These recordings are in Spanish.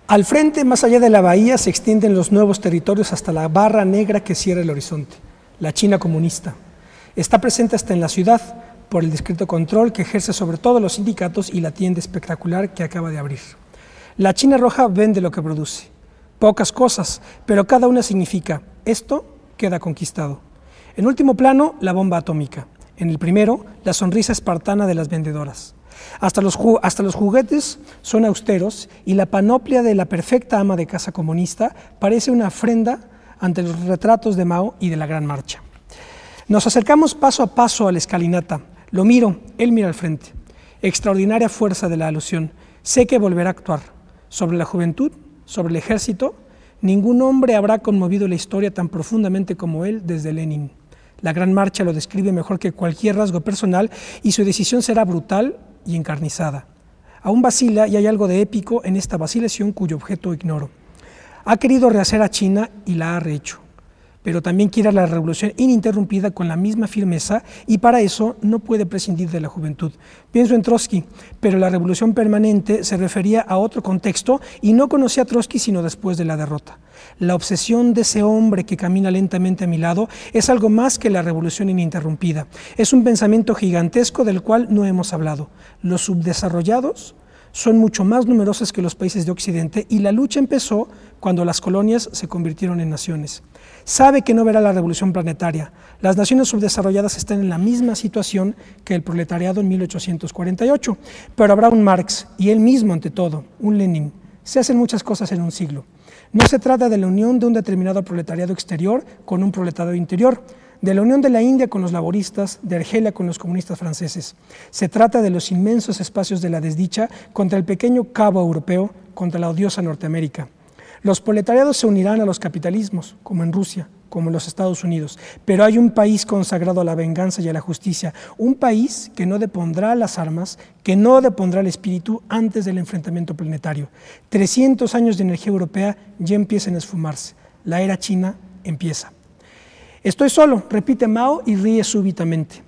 Al frente, más allá de la bahía, se extienden los nuevos territorios hasta la barra negra que cierra el horizonte, la China comunista. Está presente hasta en la ciudad por el discreto control que ejerce sobre todos los sindicatos y la tienda espectacular que acaba de abrir. La China roja vende lo que produce. Pocas cosas, pero cada una significa, esto queda conquistado. En último plano, la bomba atómica. En el primero, la sonrisa espartana de las vendedoras. Hasta los juguetes son austeros y la panoplia de la perfecta ama de casa comunista parece una ofrenda ante los retratos de Mao y de la Gran Marcha. Nos acercamos paso a paso a la escalinata. Lo miro, él mira al frente. Extraordinaria fuerza de la alusión. Sé que volverá a actuar. Sobre la juventud, sobre el ejército, ningún hombre habrá conmovido la historia tan profundamente como él desde Lenin. La Gran Marcha lo describe mejor que cualquier rasgo personal y su decisión será brutal y encarnizada. Aún vacila y hay algo de épico en esta vacilación cuyo objeto ignoro. Ha querido rehacer a China y la ha rehecho, pero también quiere la revolución ininterrumpida con la misma firmeza y para eso no puede prescindir de la juventud. Pienso en Trotsky, pero la revolución permanente se refería a otro contexto y no conocía a Trotsky sino después de la derrota. La obsesión de ese hombre que camina lentamente a mi lado es algo más que la revolución ininterrumpida. Es un pensamiento gigantesco del cual no hemos hablado. Los subdesarrollados son mucho más numerosos que los países de Occidente y la lucha empezó cuando las colonias se convirtieron en naciones. Sabe que no verá la revolución planetaria. Las naciones subdesarrolladas están en la misma situación que el proletariado en 1848, pero habrá un Marx y él mismo ante todo, un Lenin. Se hacen muchas cosas en un siglo. No se trata de la unión de un determinado proletariado exterior con un proletariado interior, de la unión de la India con los laboristas, de Argelia con los comunistas franceses. Se trata de los inmensos espacios de la desdicha contra el pequeño cabo europeo, contra la odiosa Norteamérica. Los proletariados se unirán a los capitalismos, como en Rusia, como en los Estados Unidos, pero hay un país consagrado a la venganza y a la justicia, un país que no depondrá las armas, que no depondrá el espíritu antes del enfrentamiento planetario. 300 años de energía europea ya empiezan a esfumarse, la era china empieza. Estoy solo, repite Mao y ríe súbitamente.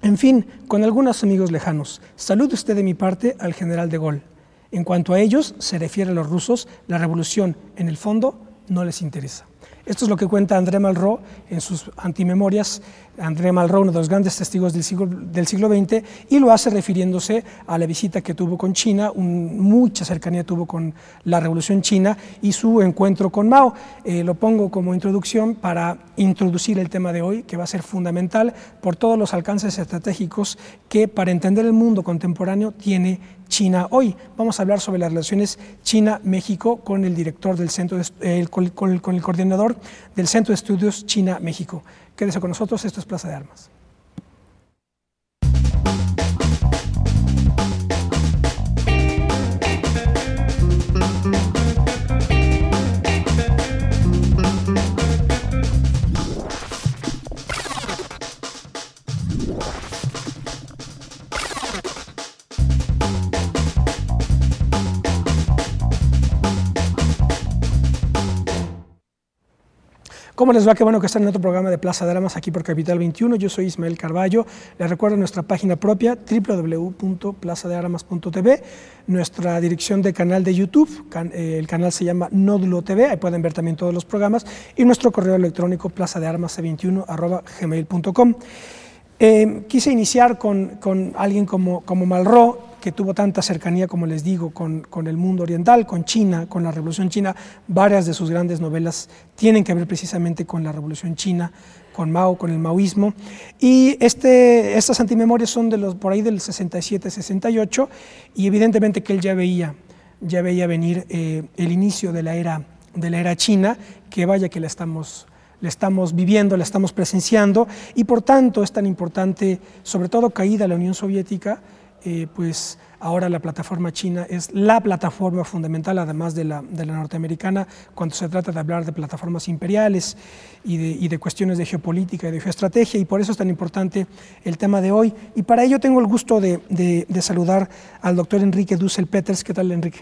En fin, con algunos amigos lejanos, salude usted de mi parte al general de Gaulle. En cuanto a ellos, se refiere a los rusos, la revolución, en el fondo, no les interesa. Esto es lo que cuenta André Malraux en sus antimemorias. André Malraux, uno de los grandes testigos del siglo XX, y lo hace refiriéndose a la visita que tuvo con China, mucha cercanía tuvo con la Revolución China y su encuentro con Mao. Lo pongo como introducción para introducir el tema de hoy, que va a ser fundamental por todos los alcances estratégicos que para entender el mundo contemporáneo tiene China hoy. Vamos a hablar sobre las relaciones China-México con el director del centro, con el coordinador del Centro de Estudios China-México. Quédese con nosotros, esto es Plaza de Armas. ¿Cómo les va? Qué bueno que están en otro programa de Plaza de Armas aquí por Capital 21. Yo soy Ismael Carballo. Les recuerdo nuestra página propia www.plazadearmas.tv, nuestra dirección de canal de YouTube, el canal se llama Nódulo TV, ahí pueden ver también todos los programas, y nuestro correo electrónico plazadearmas21@gmail.com. Quise iniciar con alguien como Malraux, que tuvo tanta cercanía, como les digo, con el mundo oriental, con China, con la Revolución China. Varias de sus grandes novelas tienen que ver precisamente con la Revolución China, con Mao, con el maoísmo. Y estas antimemorias son por ahí del 67-68, y evidentemente que él ya veía venir el inicio de la era china, que vaya que la estamos viviendo, la estamos presenciando, y por tanto es tan importante, sobre todo caída la Unión Soviética, pues ahora la plataforma china es la plataforma fundamental, además de la norteamericana, cuando se trata de hablar de plataformas imperiales y de cuestiones de geopolítica y de geoestrategia, y por eso es tan importante el tema de hoy. Y para ello tengo el gusto de saludar al doctor Enrique Dussel-Peters. ¿Qué tal, Enrique?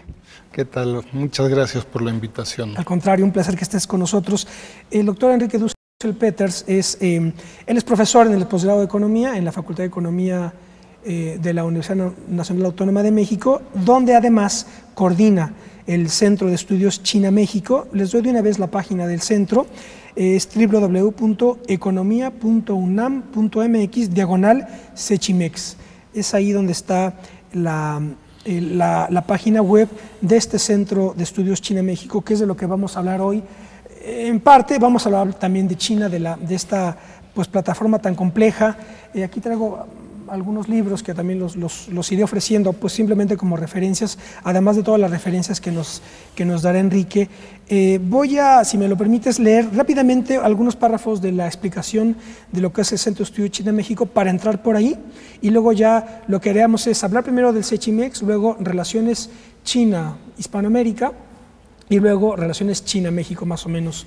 ¿Qué tal? Muchas gracias por la invitación. Al contrario, un placer que estés con nosotros. El doctor Enrique Dussel-Peters él es profesor en el posgrado de Economía en la Facultad de Economía de la Universidad Nacional Autónoma de México, donde además coordina el Centro de Estudios China-México. Les doy de una vez la página del centro, es www.economia.unam.mx/Sechimex. Es ahí donde está la página web de este Centro de Estudios China-México, que es de lo que vamos a hablar hoy. En parte vamos a hablar también de China, de esta pues, plataforma tan compleja. Aquí traigo algunos libros que también los iré ofreciendo, pues simplemente como referencias, además de todas las referencias que nos dará Enrique. Voy a, si me lo permites, leer rápidamente algunos párrafos de la explicación de lo que es el Centro de Estudio China-México para entrar por ahí, y luego ya lo que haremos es hablar primero del Sechimex, luego relaciones China-Hispanoamérica, y luego relaciones China-México, más o menos,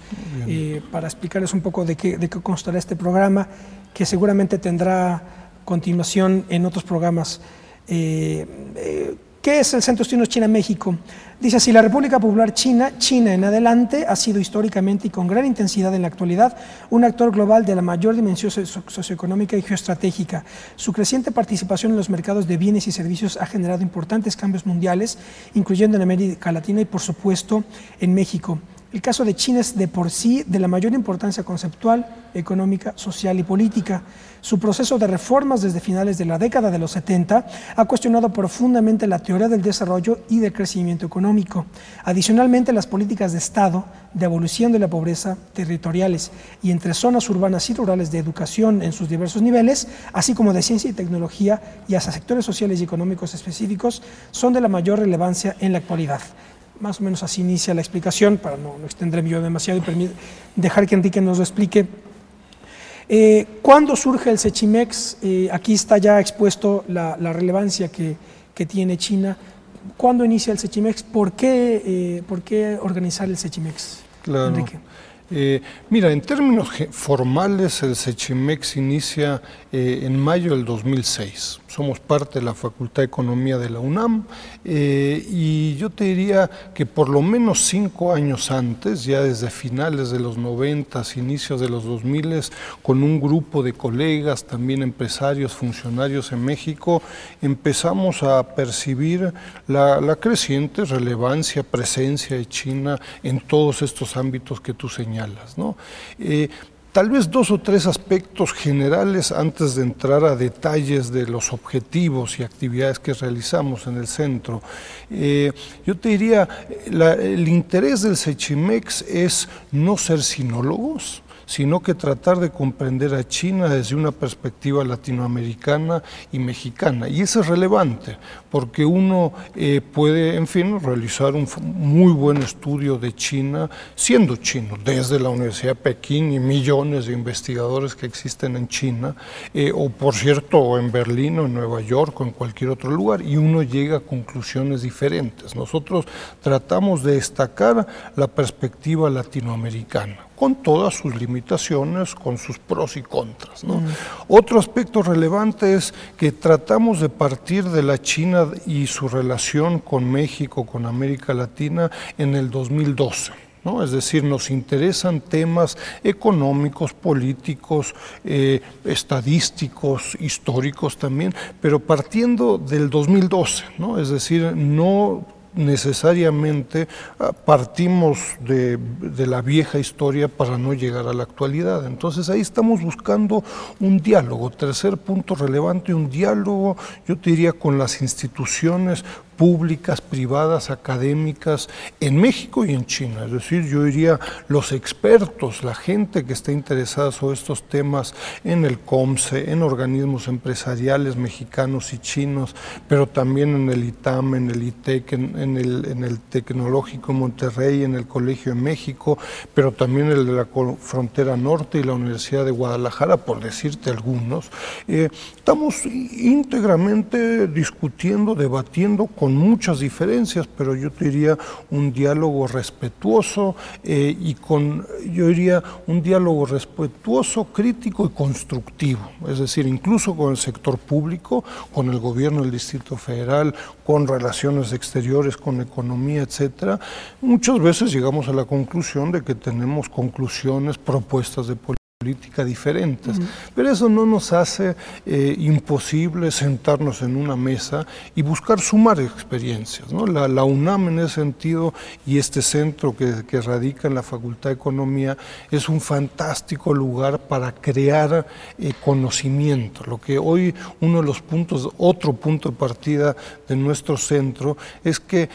para explicarles un poco de qué constará este programa, que seguramente tendrá continuación en otros programas. ¿Qué es el Centro de Estudios China-México? Dice así: la República Popular China en adelante, ha sido históricamente y con gran intensidad en la actualidad un actor global de la mayor dimensión socioeconómica y geoestratégica. Su creciente participación en los mercados de bienes y servicios ha generado importantes cambios mundiales, incluyendo en América Latina y, por supuesto, en México. El caso de China es de por sí de la mayor importancia conceptual, económica, social y política. Su proceso de reformas desde finales de la década de los 70 ha cuestionado profundamente la teoría del desarrollo y del crecimiento económico. Adicionalmente, las políticas de Estado, de abolición de la pobreza territoriales y entre zonas urbanas y rurales, de educación en sus diversos niveles, así como de ciencia y tecnología y hasta sectores sociales y económicos específicos, son de la mayor relevancia en la actualidad. Más o menos así inicia la explicación, para no extenderme yo demasiado y dejar que Enrique nos lo explique. ¿Cuándo surge el Sechimex? Aquí está ya expuesto la relevancia que tiene China. ¿Cuándo inicia el Sechimex? ¿Por qué organizar el Sechimex? Claro. Enrique. Mira, en términos formales, el Sechimex inicia en mayo del 2006. Somos parte de la Facultad de Economía de la UNAM y yo te diría que por lo menos 5 años antes, ya desde finales de los 90, inicios de los 2000, con un grupo de colegas, también empresarios, funcionarios en México, empezamos a percibir la creciente relevancia, presencia de China en todos estos ámbitos que tú señalas, ¿no? Tal vez 2 o 3 aspectos generales antes de entrar a detalles de los objetivos y actividades que realizamos en el centro. Yo te diría, el interés del Sechimex es no ser sinólogos, sino que tratar de comprender a China desde una perspectiva latinoamericana y mexicana. Y eso es relevante, porque uno puede, en fin, realizar un muy buen estudio de China, siendo chino, desde la Universidad de Pekín y millones de investigadores que existen en China, o por cierto, en Berlín o en Nueva York o en cualquier otro lugar, y uno llega a conclusiones diferentes. Nosotros tratamos de destacar la perspectiva latinoamericana, con todas sus limitaciones, con sus pros y contras, ¿no? Otro aspecto relevante es que tratamos de partir de la China y su relación con México, con América Latina, en el 2012. ¿No? Es decir, nos interesan temas económicos, políticos, estadísticos, históricos también, pero partiendo del 2012, ¿no? Es decir, no necesariamente partimos de la vieja historia para no llegar a la actualidad. Entonces ahí estamos buscando un diálogo. Tercer punto relevante, un diálogo, yo te diría, con las instituciones públicas, privadas, académicas, en México y en China. Es decir, yo diría los expertos, la gente que está interesada sobre estos temas en el COMSE, en organismos empresariales mexicanos y chinos, pero también en el ITAM, en el ITEC, en el Tecnológico Monterrey, en el Colegio de México, pero también el de la Frontera Norte y la Universidad de Guadalajara, por decirte algunos. Estamos íntegramente discutiendo, debatiendo con muchas diferencias, pero yo te diría un diálogo respetuoso y yo diría un diálogo respetuoso, crítico y constructivo, es decir, incluso con el sector público, con el gobierno del Distrito Federal, con relaciones exteriores, con economía, etcétera. Muchas veces llegamos a la conclusión de que tenemos conclusiones, propuestas de política política diferentes, pero eso no nos hace imposible sentarnos en una mesa y buscar sumar experiencias, ¿no? La UNAM en ese sentido y este centro que radica en la Facultad de Economía es un fantástico lugar para crear conocimiento. Lo que hoy otro punto de partida de nuestro centro es que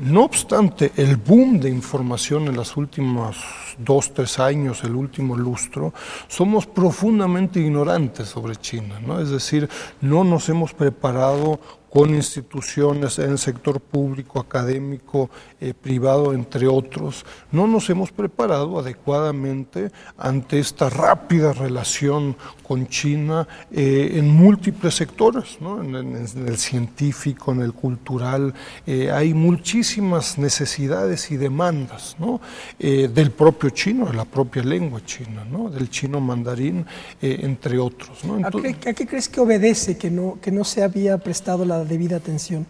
no obstante el boom de información en los últimos 2, 3 años, el último lustro, somos profundamente ignorantes sobre China, ¿no? Es decir, no nos hemos preparado con instituciones en el sector público, académico, privado, entre otros. No nos hemos preparado adecuadamente ante esta rápida relación con China en múltiples sectores, ¿no? En el científico, en el cultural. Hay muchísimas necesidades y demandas, ¿no? Del propio chino, de la propia lengua china, ¿no? Del chino mandarín, entre otros, ¿no? Entonces, ¿A qué crees que obedece que no se había prestado la debida atención?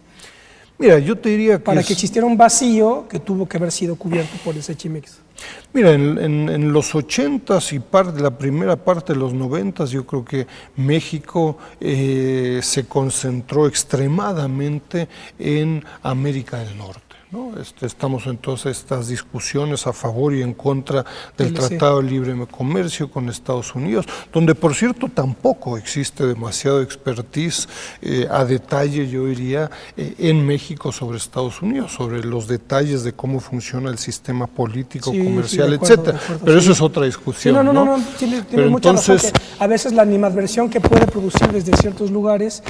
Mira, yo te diría que para que existiera un vacío que tuvo que haber sido cubierto por el Sechimex. Mira, en los 80s y la primera parte de los 90s, yo creo que México se concentró extremadamente en América del Norte, ¿no? Estamos en todas estas discusiones a favor y en contra del Tratado de Libre Comercio con Estados Unidos, donde por cierto tampoco existe demasiado expertise a detalle, yo diría, en México sobre Estados Unidos, sobre los detalles de cómo funciona el sistema político, comercial, etcétera. Pero eso es otra discusión. Sí, no, tiene mucha razón que a veces la animadversión que puede producir desde ciertos lugares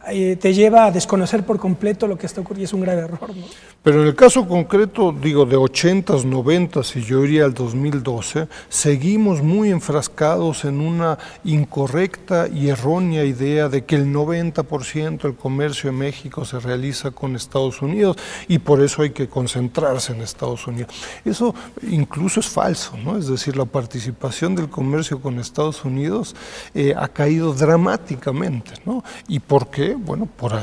te lleva a desconocer por completo lo que está ocurriendo y es un grave error, ¿no? Pero en el caso concreto, digo, de 80s, 90s y yo diría al 2012, seguimos muy enfrascados en una incorrecta y errónea idea de que el 90% del comercio de México se realiza con Estados Unidos y por eso hay que concentrarse en Estados Unidos. Eso incluso es falso, ¿no? Es decir, la participación del comercio con Estados Unidos ha caído dramáticamente, ¿no? ¿Y por qué? Bueno, por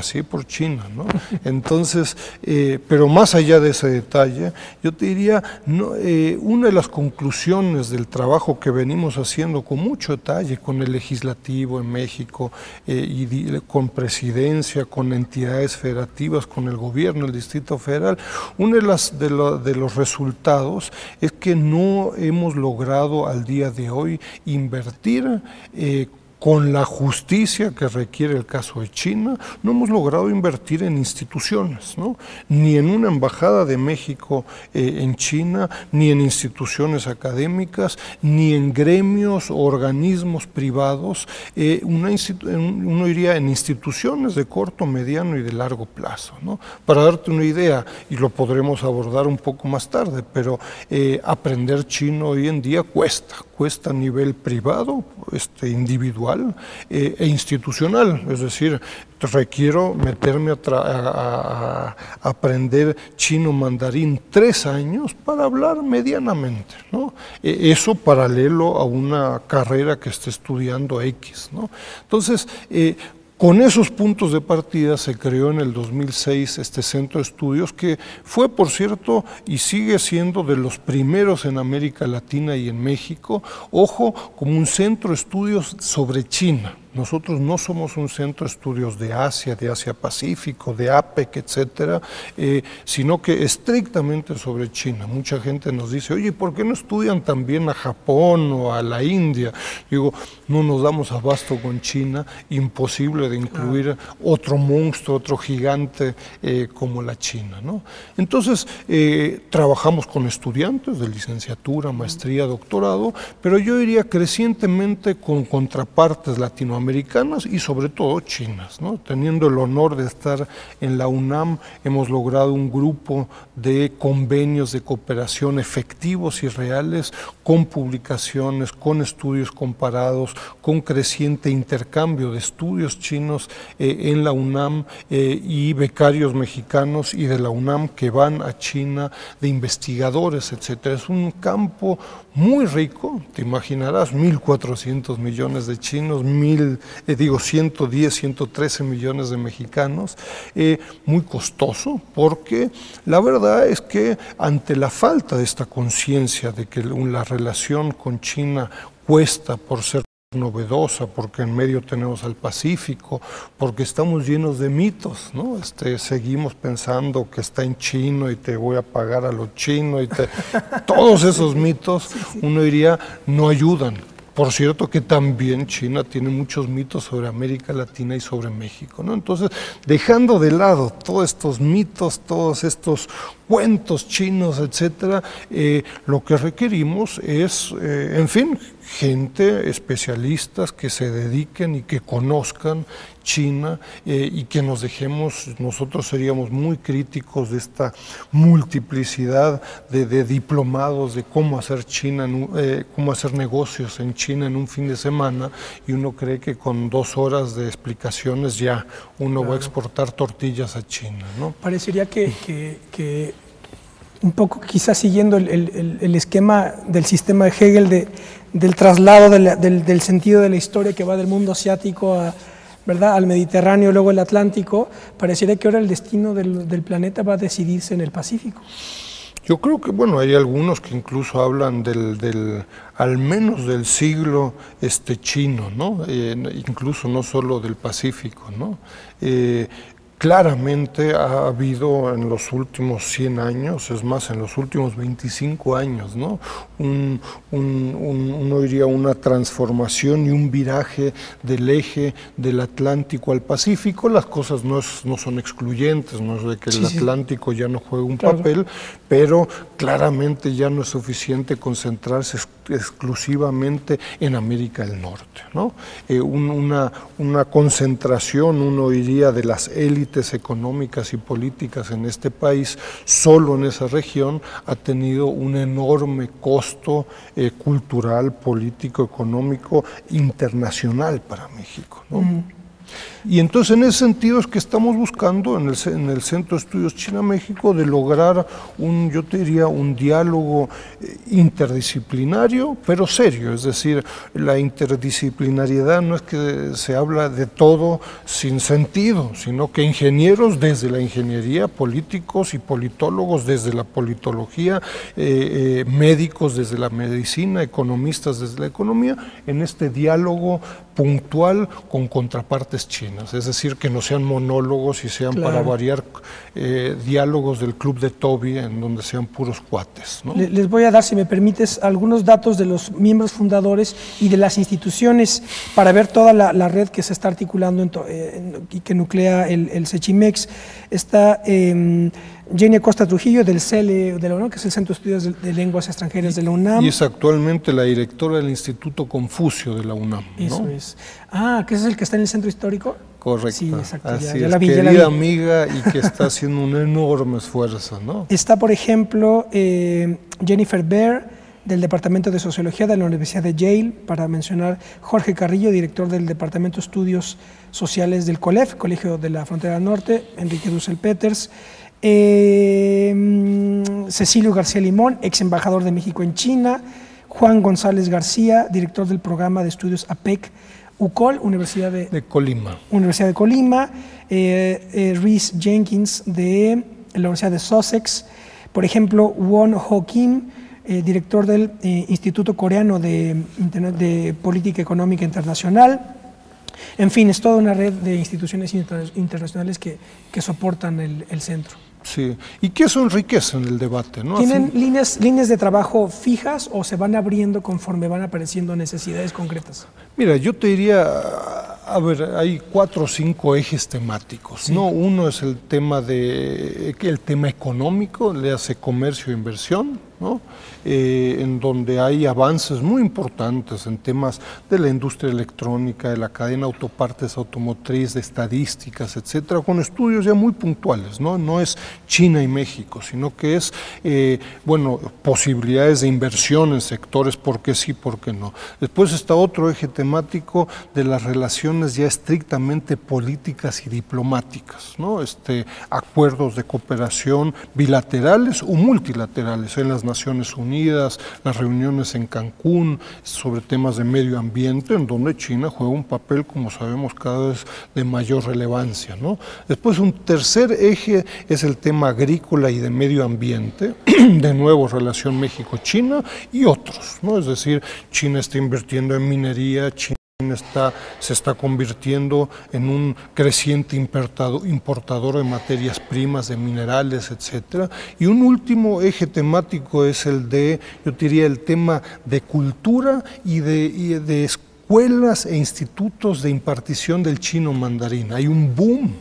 China, ¿no? Entonces, pero más allá de ese detalle, yo te diría, una de las conclusiones del trabajo que venimos haciendo con mucho detalle con el legislativo en México y con presidencia, con entidades federativas, con el gobierno, el Distrito Federal, uno de los resultados es que no hemos logrado al día de hoy invertir con la justicia que requiere el caso de China, no hemos logrado invertir en instituciones, ¿no? Ni en una embajada de México en China, ni en instituciones académicas, ni en gremios o organismos privados, uno diría en instituciones de corto, mediano y de largo plazo, ¿no? Para darte una idea, y lo podremos abordar un poco más tarde, pero aprender chino hoy en día cuesta a nivel privado, individual, e institucional, es decir, requiero meterme a aprender chino mandarín 3 años para hablar medianamente, ¿no? Eso paralelo a una carrera que esté estudiando X, ¿no? Entonces, con esos puntos de partida se creó en el 2006 este centro de estudios que fue, por cierto, y sigue siendo de los primeros en América Latina y en México, ojo, como un centro de estudios sobre China. Nosotros no somos un centro de estudios de Asia Pacífico, de APEC, etcétera, sino que estrictamente sobre China. Mucha gente nos dice, oye, ¿por qué no estudian también a Japón o a la India? Digo, no nos damos abasto con China, imposible de incluir otro monstruo, otro gigante como la China, ¿no? Entonces, trabajamos con estudiantes de licenciatura, maestría, doctorado, pero yo diría crecientemente con contrapartes latinoamericanas y sobre todo chinas, ¿no? Teniendo el honor de estar en la UNAM, hemos logrado un grupo de convenios de cooperación efectivos y reales con publicaciones, con estudios comparados, con creciente intercambio de estudios chinos en la UNAM y becarios mexicanos y de la UNAM que van a China, de investigadores, etcétera. Es un campo muy rico, te imaginarás, 1.400 millones de chinos, 110, 113 millones de mexicanos, muy costoso, porque la verdad es que ante la falta de esta conciencia de que la relación con China apuesta por ser novedosa, porque en medio tenemos al Pacífico, porque estamos llenos de mitos, ¿no? Seguimos pensando que está en chino y te voy a pagar a lo chino, todos esos mitos, uno diría, no ayudan. Por cierto que también China tiene muchos mitos sobre América Latina y sobre México, ¿no? Entonces, dejando de lado todos estos mitos, todos estos cuentos chinos, etcétera, lo que requerimos es, en fin, gente, especialistas que se dediquen y que conozcan China y que nos dejemos, nosotros seríamos muy críticos de esta multiplicidad de diplomados de cómo hacer China, cómo hacer negocios en China en un fin de semana, y uno cree que con 2 horas de explicaciones ya uno va a exportar tortillas a China, ¿no? Parecería que un poco quizás siguiendo el esquema del sistema de Hegel del traslado del sentido de la historia que va del mundo asiático ¿verdad?, al Mediterráneo, luego el Atlántico, pareciera que ahora el destino del planeta va a decidirse en el Pacífico. Yo creo que, bueno, hay algunos que incluso hablan al menos del siglo chino, ¿no? Incluso no solo del Pacífico, ¿no? Claramente ha habido en los últimos 100 años, es más, en los últimos 25 años, ¿no? Uno diría una transformación y un viraje del eje del Atlántico al Pacífico. Las cosas no son excluyentes, no es de que el Atlántico ya no juegue un papel, pero claramente ya no es suficiente concentrarse exclusivamente en América del Norte, ¿no? Una concentración, uno diría, de las élites económicas y políticas en este país, solo en esa región, ha tenido un enorme costo cultural, político, económico, internacional para México, ¿no? Y entonces en ese sentido es que estamos buscando en el Centro de Estudios China-México de lograr yo te diría, un diálogo interdisciplinario, pero serio. Es decir, la interdisciplinariedad no es que se habla de todo sin sentido, sino que ingenieros desde la ingeniería, políticos y politólogos desde la politología, médicos desde la medicina, economistas desde la economía, en este diálogo puntual con contrapartes chinas, es decir, que no sean monólogos y sean, para variar, diálogos del club de Toby en donde sean puros cuates, ¿no? Les voy a dar, si me permites, algunos datos de los miembros fundadores y de las instituciones para ver toda la red que se está articulando y que nuclea el Sechimex. Está Jenny Acosta Trujillo del CELE de la UNAM, que es el Centro de Estudios de Lenguas Extranjeras de la UNAM. Y es actualmente la directora del Instituto Confucio de la UNAM, ¿no? Eso es. Ah, ¿que ese es el que está en el Centro Histórico? Correcto. Sí, exacto. Así ya es, la vi, querida amiga, y que está haciendo un enorme esfuerzo, ¿no? Está, por ejemplo, Jennifer Baer, del Departamento de Sociología de la Universidad de Yale, para mencionar Jorge Carrillo, director del Departamento de Estudios Sociales del COLEF, Colegio de la Frontera Norte, Enrique Dussel Peters, Cecilio García Limón, ex embajador de México en China, Juan González García, director del programa de estudios APEC, UCOL, Universidad de Colima, Rhys Jenkins de la Universidad de Sussex, por ejemplo, Won Ho Kim, director del Instituto Coreano de Política Económica Internacional. En fin, es toda una red de instituciones internacionales que soportan el centro. Sí, y que eso enriquece en el debate, ¿no? ¿Tienen líneas de trabajo fijas o se van abriendo conforme van apareciendo necesidades concretas? Mira, yo te diría, a ver, hay 4 o 5 ejes temáticos, sí, ¿no? Uno es el tema económico, le hace comercio e inversión, ¿no? En donde hay avances muy importantes en temas de la industria electrónica, de la cadena autopartes automotriz, de estadísticas, etcétera, con estudios ya muy puntuales, ¿no? No es China y México, sino que es, bueno, posibilidades de inversión en sectores, por qué sí, por qué no. Después está otro eje temático de las relaciones ya estrictamente políticas y diplomáticas, ¿no? Acuerdos de cooperación bilaterales o multilaterales en las Naciones Unidas, las reuniones en Cancún sobre temas de medio ambiente, en donde China juega un papel, como sabemos, cada vez de mayor relevancia, ¿no? Después, un tercer eje es el tema agrícola y de medio ambiente, de nuevo relación México-China y otros, ¿no? Es decir, China está invirtiendo en minería, China se está convirtiendo en un creciente importador de materias primas, de minerales, etcétera. Y un último eje temático es el de, yo diría, el tema de cultura y de escuelas e institutos de impartición del chino mandarín. Hay un boom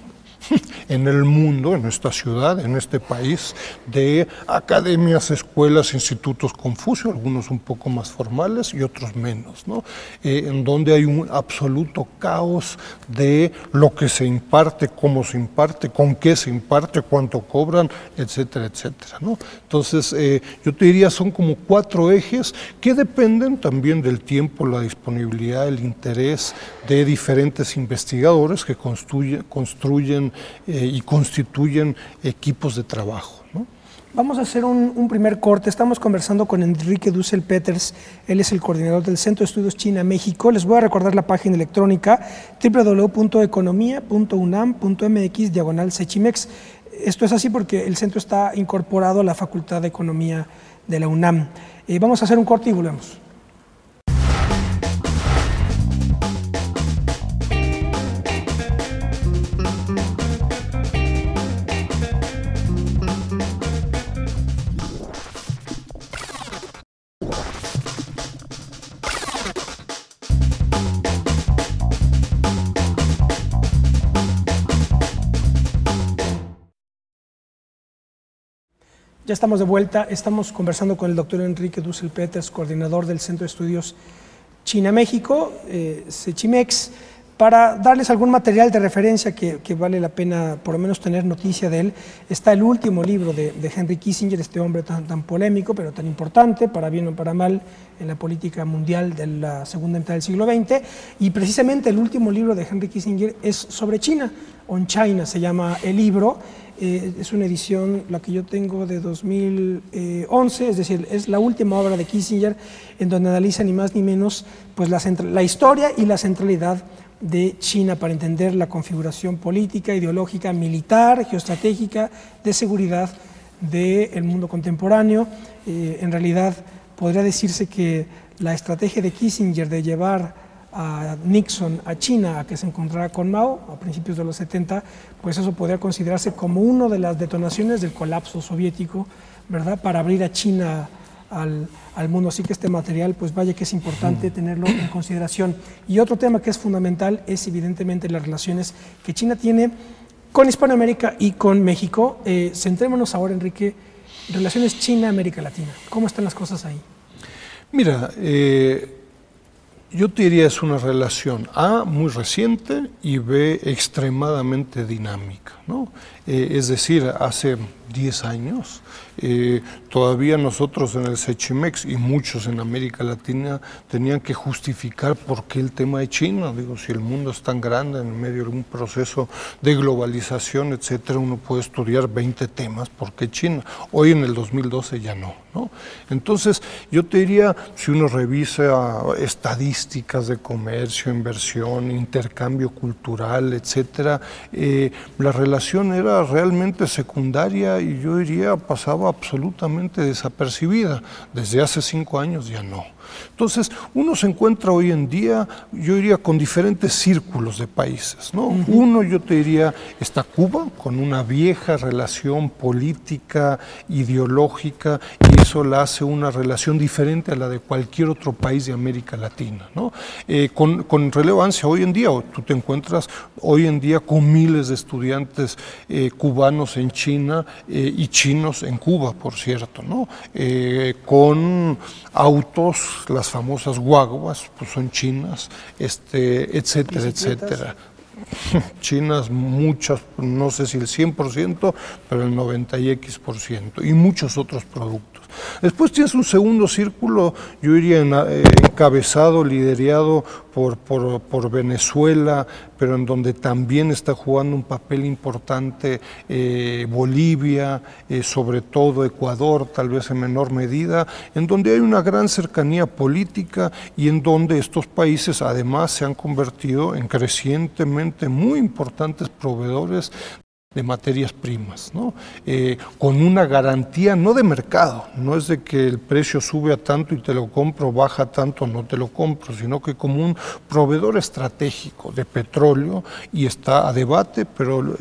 en el mundo, en esta ciudad, en este país, de academias, escuelas, institutos Confucio, algunos un poco más formales y otros menos, ¿no? En donde hay un absoluto caos de lo que se imparte, cómo se imparte, con qué se imparte, cuánto cobran, etcétera, etcétera, ¿no? Entonces, yo te diría, son como 4 ejes que dependen también del tiempo, la disponibilidad, el interés de diferentes investigadores que construyen y constituyen equipos de trabajo, ¿no? Vamos a hacer un primer corte. Estamos conversando con Enrique Dussel Peters. Él es el coordinador del Centro de Estudios China México. Les voy a recordar la página electrónica www.economia.unam.mx/Sechimex. Esto es así porque el centro está incorporado a la Facultad de Economía de la UNAM. Vamos a hacer un corte y volvemos. Ya estamos de vuelta, estamos conversando con el doctor Enrique Dussel Peters, coordinador del Centro de Estudios China-México, Sechimex, para darles algún material de referencia que vale la pena por lo menos tener noticia de él. Está el último libro de Henry Kissinger, este hombre tan polémico, pero tan importante, para bien o para mal, en la política mundial de la segunda mitad del siglo XX, y precisamente el último libro de Henry Kissinger es sobre China, On China se llama el libro. Es una edición, la que yo tengo, de 2011, es decir, es la última obra de Kissinger en donde analiza ni más ni menos pues, la historia y la centralidad de China para entender la configuración política, ideológica, militar, geoestratégica, de seguridad del mundo contemporáneo. En realidad podría decirse que la estrategia de Kissinger de llevar a Nixon a China a que se encontrara con Mao a principios de los 70, pues eso podría considerarse como una de las detonaciones del colapso soviético, ¿verdad?, para abrir a China al mundo. Así que este material, pues vaya que es importante tenerlo en consideración. Y otro tema que es fundamental es evidentemente las relaciones que China tiene con Hispanoamérica y con México. Centrémonos ahora, Enrique, relaciones China-América Latina. ¿Cómo están las cosas ahí? Mira, yo te diría es una relación A, muy reciente, y B, extremadamente dinámica, ¿no? Es decir, hace 10 años, todavía nosotros en el Sechimex y muchos en América Latina tenían que justificar por qué el tema de China. Digo, si el mundo es tan grande, en medio de un proceso de globalización, etcétera, uno puede estudiar 20 temas, ¿por qué China? Hoy en el 2012 ya no, ¿no? Entonces, yo te diría, si uno revisa estadísticas de comercio, inversión, intercambio cultural, etcétera, la relación era realmente secundaria y yo diría pasaba absolutamente desapercibida. Desde hace 5 años ya no. Entonces, uno se encuentra hoy en día, yo diría, con diferentes círculos de países, ¿no? Uno, yo te diría, está Cuba, con una vieja relación política, ideológica, y eso la hace una relación diferente a la de cualquier otro país de América Latina, ¿no? Con relevancia hoy en día, tú te encuentras hoy en día con miles de estudiantes cubanos en China y chinos en Cuba, por cierto, ¿no? Con autos, las famosas guaguas, pues son chinas, etcétera, etcétera. Chinas, muchas, no sé si el 100%, pero el 90% y muchos otros productos. Después tienes un segundo círculo, yo diría encabezado, liderado por Venezuela, pero en donde también está jugando un papel importante Bolivia, sobre todo Ecuador, tal vez en menor medida, en donde hay una gran cercanía política y en donde estos países además se han convertido en crecientemente muy importantes proveedores de materias primas, ¿no? Con una garantía no de mercado, no es de que el precio sube a tanto y te lo compro, baja tanto, no te lo compro, sino que como un proveedor estratégico de petróleo, y está a debate, pero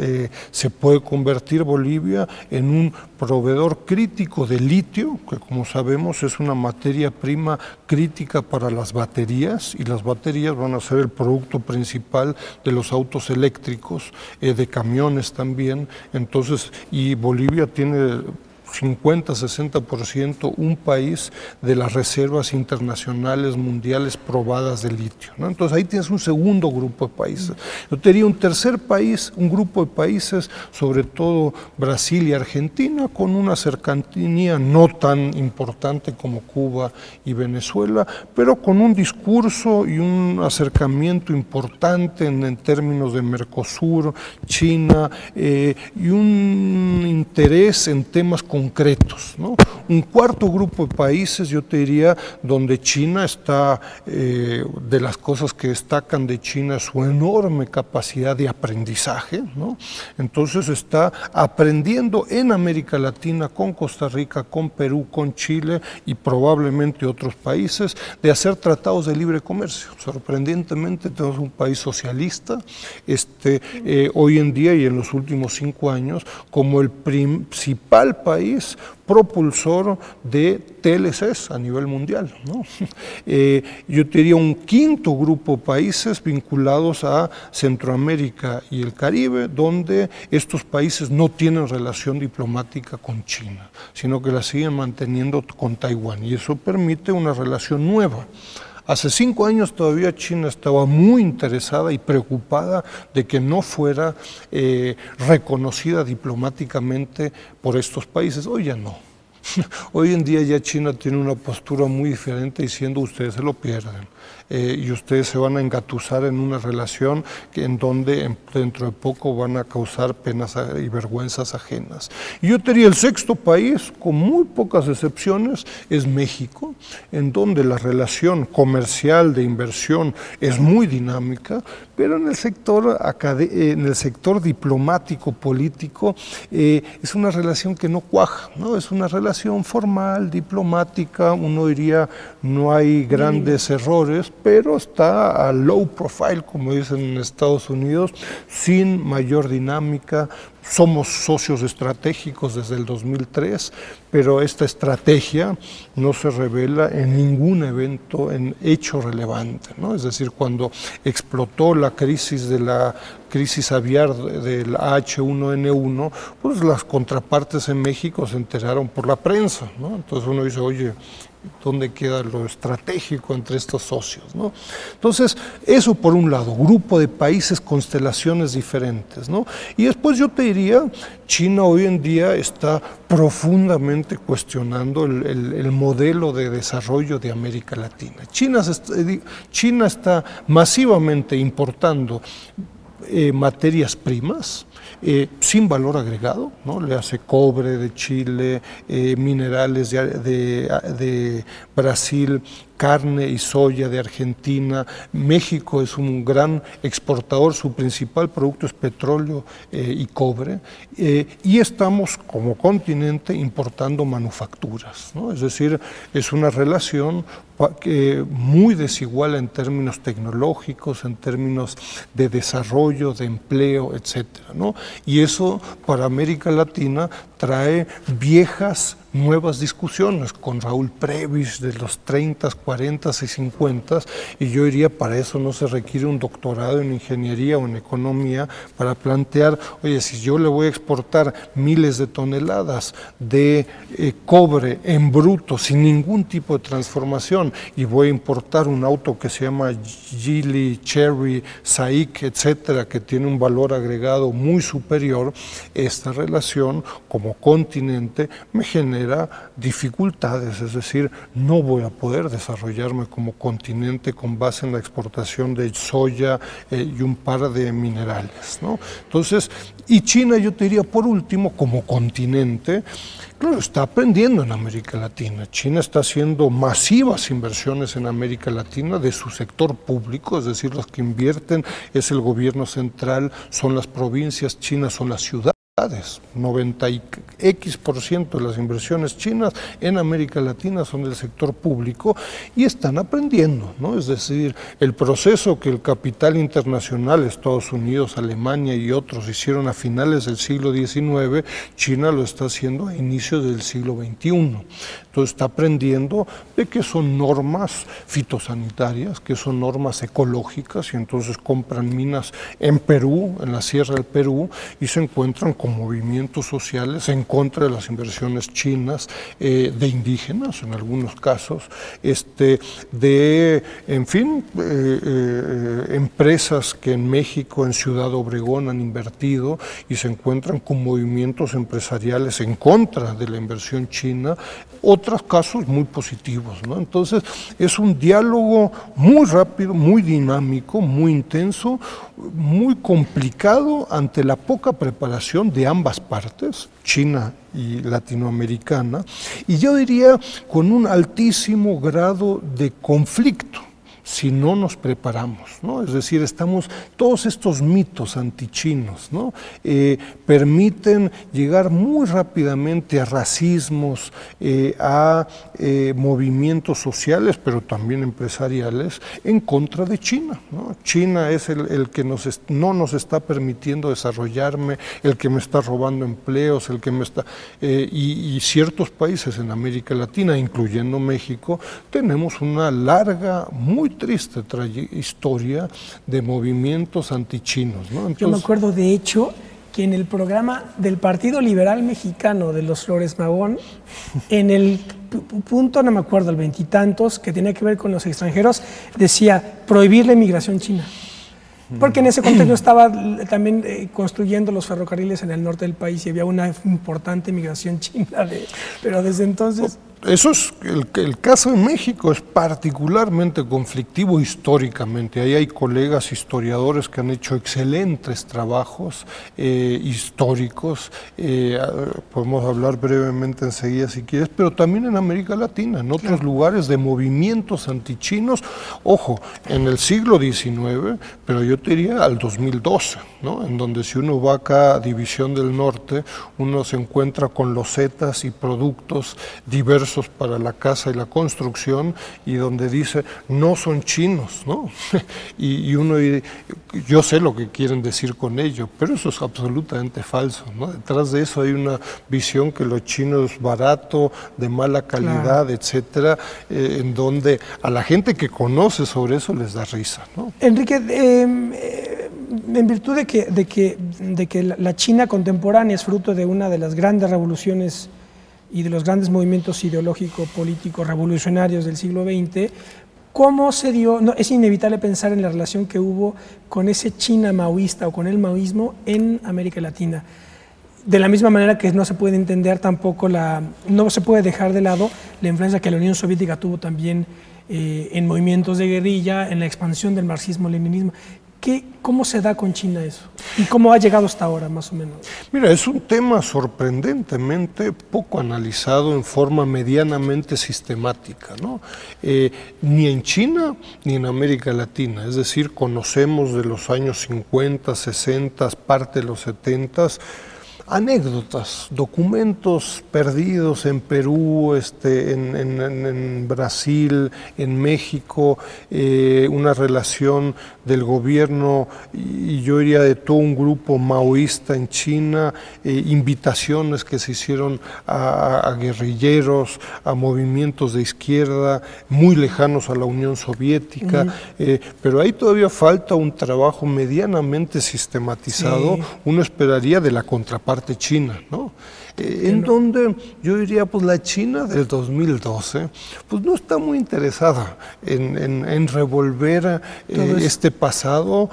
se puede convertir Bolivia en un proveedor crítico de litio, que como sabemos es una materia prima crítica para las baterías, y las baterías van a ser el producto principal de los autos eléctricos, de camiones también. Entonces, y Bolivia tiene 50-60% un país de las reservas internacionales mundiales probadas de litio, ¿no? Entonces ahí tienes un segundo grupo de países. Yo te diría un tercer país, un grupo de países, sobre todo Brasil y Argentina, con una cercanía no tan importante como Cuba y Venezuela, pero con un discurso y un acercamiento importante en términos de Mercosur, China, y un interés en temas concretos, ¿no? Un cuarto grupo de países, yo te diría, donde China está, de las cosas que destacan de China, su enorme capacidad de aprendizaje, ¿no? Entonces está aprendiendo en América Latina, con Costa Rica, con Perú, con Chile y probablemente otros países, de hacer tratados de libre comercio. Sorprendentemente tenemos un país socialista, hoy en día y en los últimos 5 años, como el principal país propulsor de TLCs a nivel mundial, ¿no? Yo te diría un quinto grupo de países vinculados a Centroamérica y el Caribe, donde estos países no tienen relación diplomática con China, sino que la siguen manteniendo con Taiwán, y eso permite una relación nueva. Hace 5 años todavía China estaba muy interesada y preocupada de que no fuera reconocida diplomáticamente por estos países. Hoy ya no. Hoy en día ya China tiene una postura muy diferente, diciendo ustedes se lo pierden. Y ustedes se van a engatusar en una relación en donde dentro de poco van a causar penas y vergüenzas ajenas. Y yo te diría el sexto país, con muy pocas excepciones, es México, en donde la relación comercial de inversión es muy dinámica, pero en el sector diplomático, político, es una relación que no cuaja, ¿no? Es una relación formal, diplomática, uno diría no hay grandes errores, pero está a low profile, como dicen en Estados Unidos, sin mayor dinámica. Somos socios estratégicos desde el 2003, pero esta estrategia no se revela en ningún evento, en hecho relevante, ¿no? Es decir, cuando explotó la crisis aviar del H1N1, pues las contrapartes en México se enteraron por la prensa, ¿no? Entonces uno dice, oye, ¿dónde queda lo estratégico entre estos socios, ¿no? Entonces, eso por un lado, grupo de países, constelaciones diferentes, ¿no? Y después yo te diría, China hoy en día está profundamente cuestionando el modelo de desarrollo de América Latina. China está masivamente importando materias primas sin valor agregado, ¿no? Le hace cobre de Chile, minerales de Brasil, carne y soya de Argentina. México es un gran exportador, su principal producto es petróleo y cobre, y estamos como continente importando manufacturas, ¿no? Es decir, es una relación muy desigual en términos tecnológicos, en términos de desarrollo, de empleo, etcétera, ¿no? Y eso para América Latina trae viejas, nuevas discusiones con Raúl Prebisch de los 30, 40 y 50, y yo diría, para eso no se requiere un doctorado en ingeniería o en economía para plantear, oye, si yo le voy a exportar miles de toneladas de cobre en bruto sin ningún tipo de transformación, y voy a importar un auto que se llama Geely, Chery, SAIC, etcétera, que tiene un valor agregado muy superior, esta relación, como como continente me genera dificultades, es decir, no voy a poder desarrollarme como continente con base en la exportación de soya y un par de minerales, ¿no? Entonces, y China, yo te diría por último, como continente, claro, está aprendiendo en América Latina. China está haciendo masivas inversiones en América Latina de su sector público, es decir, los que invierten es el gobierno central, son las provincias, China son las ciudades. 90x% de las inversiones chinas en América Latina son del sector público y están aprendiendo, ¿no? Es decir, el proceso que el capital internacional, Estados Unidos, Alemania y otros hicieron a finales del siglo XIX, China lo está haciendo a inicios del siglo XXI. Entonces está aprendiendo de que son normas fitosanitarias, que son normas ecológicas, y entonces compran minas en Perú, en la Sierra del Perú, y se encuentran con movimientos sociales en contra de las inversiones chinas, de indígenas en algunos casos, en fin, empresas que en México, en Ciudad Obregón han invertido y se encuentran con movimientos empresariales en contra de la inversión china, otros casos muy positivos, ¿no? Entonces es un diálogo muy rápido, muy dinámico, muy intenso, muy complicado ante la poca preparación de ambas partes, China y latinoamericana, y yo diría con un altísimo grado de conflicto si no nos preparamos, ¿no? Es decir, todos estos mitos antichinos, ¿no? Permiten llegar muy rápidamente a racismos, a movimientos sociales, pero también empresariales, en contra de China, ¿no? China es el que no nos está permitiendo desarrollarme, el que me está robando empleos, el que me está... y ciertos países en América Latina, incluyendo México, tenemos una larga, muy triste historia de movimientos antichinos, ¿no? Entonces, yo me acuerdo, de hecho, que en el programa del Partido Liberal Mexicano de los Flores Magón, en el punto, no me acuerdo, el veintitantos, que tenía que ver con los extranjeros, decía prohibir la inmigración china. Porque en ese contexto estaba también construyendo los ferrocarriles en el norte del país y había una importante migración china, pero desde entonces... Eso es el caso de México, es particularmente conflictivo históricamente. Ahí hay colegas historiadores que han hecho excelentes trabajos históricos, podemos hablar brevemente enseguida si quieres, pero también en América Latina, en otros lugares de movimientos antichinos, ojo, en el siglo XIX, pero yo te diría al 2012, ¿no? En donde si uno va acá a División del Norte, uno se encuentra con losetas y productos diversos para la casa y la construcción, y donde dice no son chinos, ¿no? y uno, yo sé lo que quieren decir con ello, pero eso es absolutamente falso, ¿no? Detrás de eso hay una visión que lo chino es barato, de mala calidad, etcétera, en donde a la gente que conoce sobre eso les da risa, ¿no? Enrique, en virtud de que la China contemporánea es fruto de una de las grandes revoluciones y de los grandes movimientos ideológico-políticos revolucionarios del siglo XX, ¿cómo se dio? No, es inevitable pensar en la relación que hubo con ese China maoísta o con el maoísmo en América Latina. De la misma manera que no se puede entender tampoco, no se puede dejar de lado la influencia que la Unión Soviética tuvo también en movimientos de guerrilla, en la expansión del marxismo-leninismo. ¿Cómo se da con China eso? ¿Y cómo ha llegado hasta ahora, más o menos? Mira, es un tema sorprendentemente poco analizado en forma medianamente sistemática, ¿no? Ni en China ni en América Latina. Es decir, conocemos de los años 50, 60, parte de los 70, anécdotas, documentos perdidos en Perú, en Brasil, en México, una relación del gobierno y yo diría de todo un grupo maoísta en China, invitaciones que se hicieron a guerrilleros, a movimientos de izquierda muy lejanos a la Unión Soviética, pero ahí todavía falta un trabajo medianamente sistematizado, uno esperaría de la contraparte china, ¿no? en donde yo diría, pues la China del 2012, pues no está muy interesada en revolver este pasado,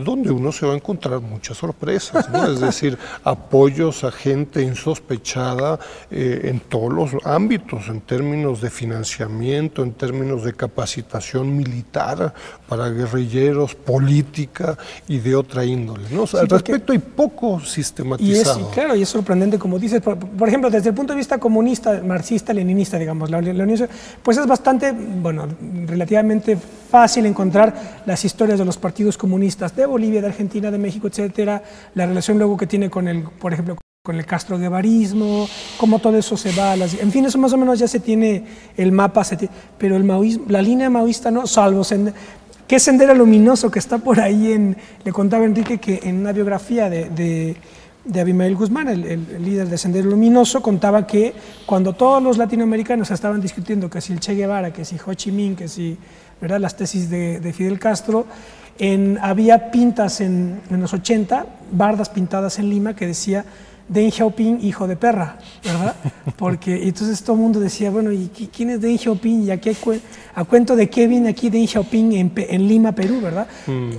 donde uno se va a encontrar muchas sorpresas, ¿no? Es decir, apoyos a gente insospechada en todos los ámbitos, en términos de financiamiento, en términos de capacitación militar para guerrilleros, política y de otra índole, ¿no? O sea, al respecto hay poco sistematizado. Y es sorprendente, como dices, por ejemplo, desde el punto de vista comunista, marxista, leninista, digamos, la Unión, pues es bastante, bueno, relativamente fácil encontrar las historias de los partidos comunistas de Bolivia, de Argentina, de México, etcétera, la relación luego que tiene con el, por ejemplo, con el castroguevarismo, cómo todo eso se va, en fin, eso más o menos ya se tiene el mapa, pero el maoísmo, la línea maoísta no, salvo que es Sendero Luminoso, que está por ahí le contaba Enrique que en una biografía de Abimael Guzmán, el líder de Sendero Luminoso, contaba que cuando todos los latinoamericanos estaban discutiendo que si el Che Guevara, que si Ho Chi Minh, que si, ¿verdad?, las tesis de Fidel Castro, había pintas en los 80, bardas pintadas en Lima que decía Deng Xiaoping, hijo de perra, ¿verdad? Porque entonces todo el mundo decía, bueno, ¿y quién es Deng Xiaoping? ¿Y a cuento de qué viene aquí Deng Xiaoping en Lima, Perú, ¿verdad?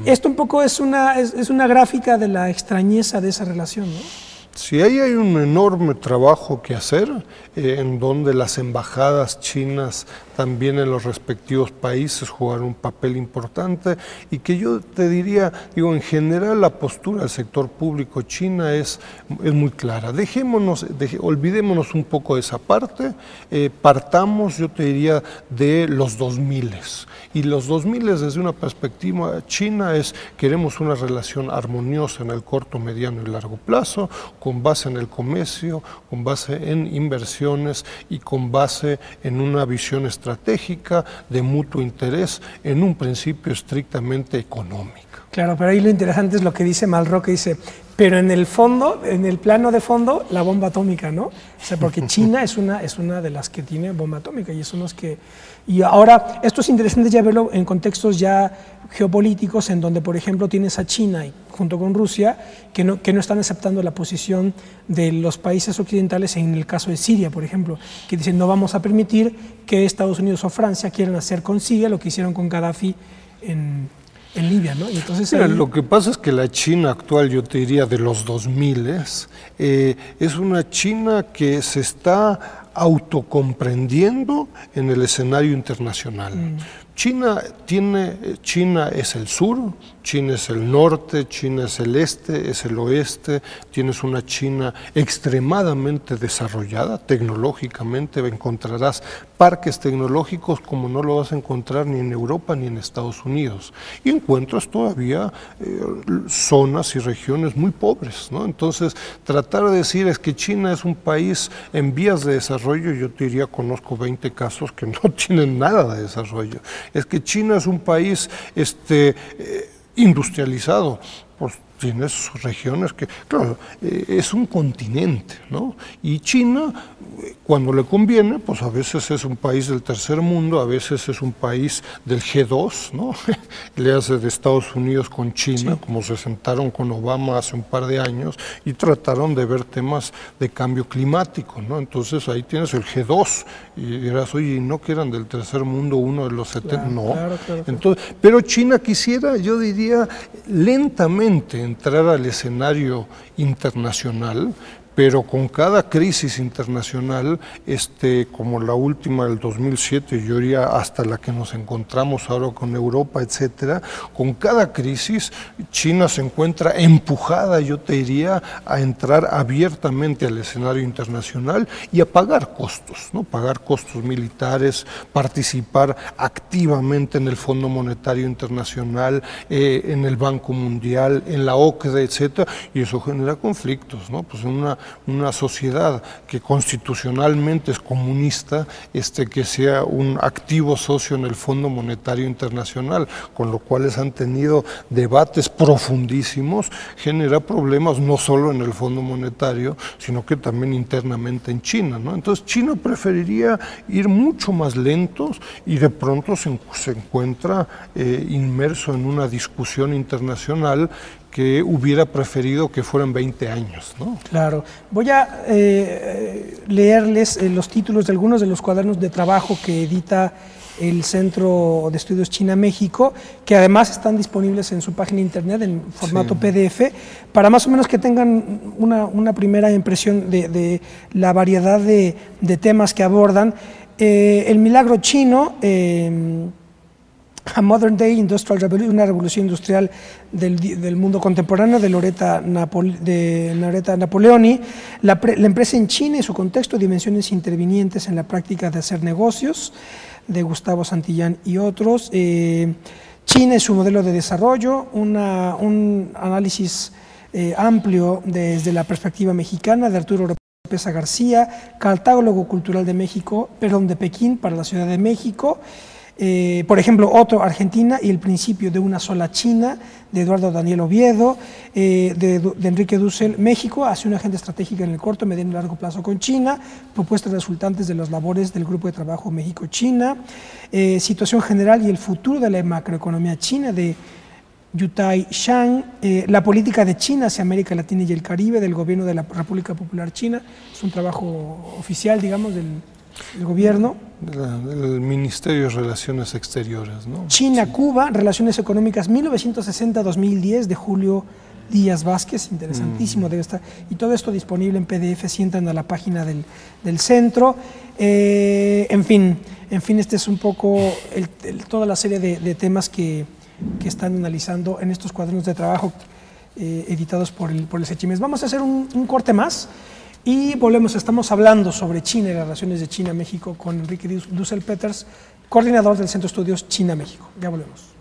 Esto un poco es una gráfica de la extrañeza de esa relación, ¿no? Sí, ahí hay un enorme trabajo que hacer, en donde las embajadas chinas también en los respectivos países jugaron un papel importante, y que yo te diría, digo, en general la postura del sector público china es muy clara. Olvidémonos un poco de esa parte, partamos, yo te diría, de los 2000. Y los 2000 desde una perspectiva china queremos una relación armoniosa en el corto, mediano y largo plazo, con base en el comercio, con base en inversiones y con base en una visión estratégica de mutuo interés, en un principio estrictamente económico. Claro, pero ahí lo interesante es lo que dice Malraux, que dice, pero en el fondo, en el plano de fondo, la bomba atómica, ¿no? O sea, porque China es una de las que tiene bomba atómica y son los que... Y ahora, esto es interesante ya verlo en contextos ya geopolíticos, en donde, por ejemplo, tienes a China junto con Rusia, que no están aceptando la posición de los países occidentales en el caso de Siria, por ejemplo, que dicen no vamos a permitir que Estados Unidos o Francia quieran hacer con Siria lo que hicieron con Gaddafi en Libia, ¿no? Y entonces mira, lo que pasa es que la China actual, yo te diría de los 2000, es una China que se está autocomprendiendo en el escenario internacional. China es el sur, China es el norte, China es el este, es el oeste. Tienes una China extremadamente desarrollada tecnológicamente, encontrarás parques tecnológicos como no lo vas a encontrar ni en Europa ni en Estados Unidos, y encuentras todavía zonas y regiones muy pobres, ¿no? Entonces, tratar de decir es que China es un país en vías de desarrollo, yo te diría, conozco 20 casos que no tienen nada de desarrollo. Es que China es un país industrializado, pues tiene sus regiones que, claro, es un continente, ¿no? Y China, cuando le conviene, pues a veces es un país del tercer mundo, a veces es un país del G2, ¿no? Le hace de Estados Unidos con China, sí, como se sentaron con Obama hace un par de años y trataron de ver temas de cambio climático, ¿no? Entonces ahí tienes el G2 y dirás, oye, ¿no que eran del tercer mundo uno de los 70? Claro, no. Claro. Entonces, pero China quisiera, yo diría, lentamente entrar al escenario internacional, pero con cada crisis internacional, como la última del 2007, yo diría hasta la que nos encontramos ahora con Europa, etcétera, con cada crisis China se encuentra empujada, yo te diría, a entrar abiertamente al escenario internacional y a pagar costos, ¿no? Pagar costos militares, participar activamente en el Fondo Monetario Internacional, en el Banco Mundial, en la OCDE, etcétera, y eso genera conflictos, ¿no? Pues una sociedad que constitucionalmente es comunista, que sea un activo socio en el Fondo Monetario Internacional, con lo cual han tenido debates profundísimos, genera problemas no solo en el Fondo Monetario, sino que también internamente en China, ¿no? Entonces China preferiría ir mucho más lentos y de pronto se encuentra inmerso en una discusión internacional que hubiera preferido que fueran 20 años, ¿no? Claro. Voy a leerles los títulos de algunos de los cuadernos de trabajo que edita el Centro de Estudios China-México, que además están disponibles en su página de internet en formato PDF, para más o menos que tengan una primera impresión de la variedad de temas que abordan. El milagro chino, A Modern Day Industrial Revolution, una revolución industrial del mundo contemporáneo, de Loretta Napoleoni, la empresa en China y su contexto, dimensiones intervinientes en la práctica de hacer negocios, de Gustavo Santillán y otros. China y su modelo de desarrollo, un análisis amplio desde la perspectiva mexicana, de Arturo Oropesa García, Catálogo Cultural de México, de Pekín para la Ciudad de México. Por ejemplo, otro, Argentina y el principio de una sola China, de Eduardo Daniel Oviedo, de Enrique Dussel. México hace una agenda estratégica en el corto, mediano y largo plazo con China, propuestas resultantes de las labores del Grupo de Trabajo México-China, situación general y el futuro de la macroeconomía china, de Yutai Shang, la política de China hacia América Latina y el Caribe, del gobierno de la República Popular China. Es un trabajo oficial, digamos, del gobierno. El Ministerio de Relaciones Exteriores, ¿no? China-Cuba, Relaciones Económicas 1960-2010, de Julio Díaz Vázquez, interesantísimo debe estar, y todo esto disponible en PDF si entran a la página del centro. En fin, este es un poco toda la serie de temas que están analizando en estos cuadernos de trabajo editados por el SECHIMEX. Vamos a hacer un corte más y volvemos. Estamos hablando sobre China y las relaciones de China-México con Enrique Dussel-Peters, coordinador del Centro de Estudios China-México. Ya volvemos.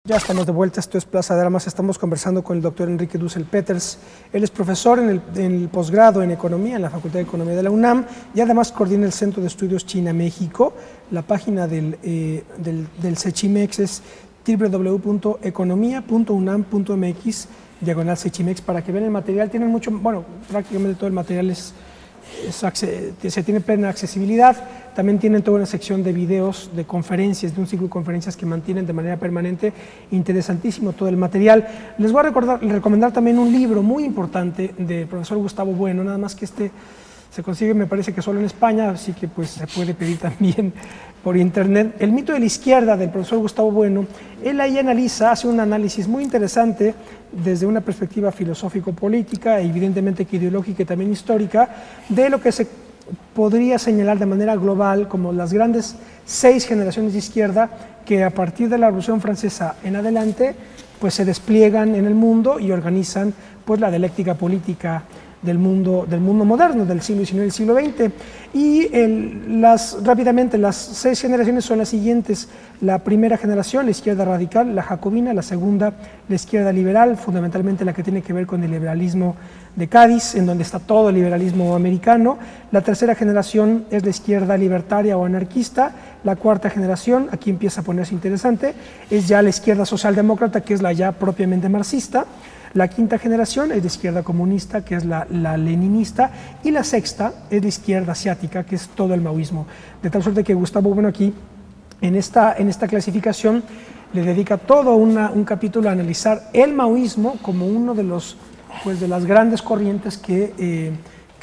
Ya estamos de vuelta, esto es Plaza de Armas. Estamos conversando con el doctor Enrique Dussel-Peters. Él es profesor en el posgrado en Economía en la Facultad de Economía de la UNAM y además coordina el Centro de Estudios China-México. La página del SECHIMEX es www.economia.unam.mx/SECHIMEX para que vean el material. Tienen mucho, bueno, prácticamente todo el material se tiene plena accesibilidad. También tienen toda una sección de videos, de conferencias, de un ciclo de conferencias que mantienen de manera permanente. Interesantísimo todo el material. Les voy a recomendar también un libro muy importante del profesor Gustavo Bueno, nada más que se consigue, me parece que solo en España, así que pues se puede pedir también por internet. El mito de la izquierda, del profesor Gustavo Bueno. Él ahí hace un análisis muy interesante desde una perspectiva filosófico-política, evidentemente que ideológica y también histórica, de lo que se podría señalar de manera global como las grandes 6 generaciones de izquierda que a partir de la Revolución Francesa en adelante pues se despliegan en el mundo y organizan pues la dialéctica política del mundo moderno, del siglo XIX y del siglo XX. Y rápidamente, las 6 generaciones son las siguientes. La primera generación, la izquierda radical, la jacobina. La segunda, la izquierda liberal, fundamentalmente la que tiene que ver con el liberalismo de Cádiz, en donde está todo el liberalismo americano. La tercera generación es la izquierda libertaria o anarquista. La cuarta generación, aquí empieza a ponerse interesante, es ya la izquierda socialdemócrata, que es la ya propiamente marxista. La quinta generación es la izquierda comunista, que es la leninista, y la sexta es la izquierda asiática, que es todo el maoísmo. De tal suerte que Gustavo Bueno aquí, en esta clasificación, le dedica todo un capítulo a analizar el maoísmo como uno de las grandes corrientes que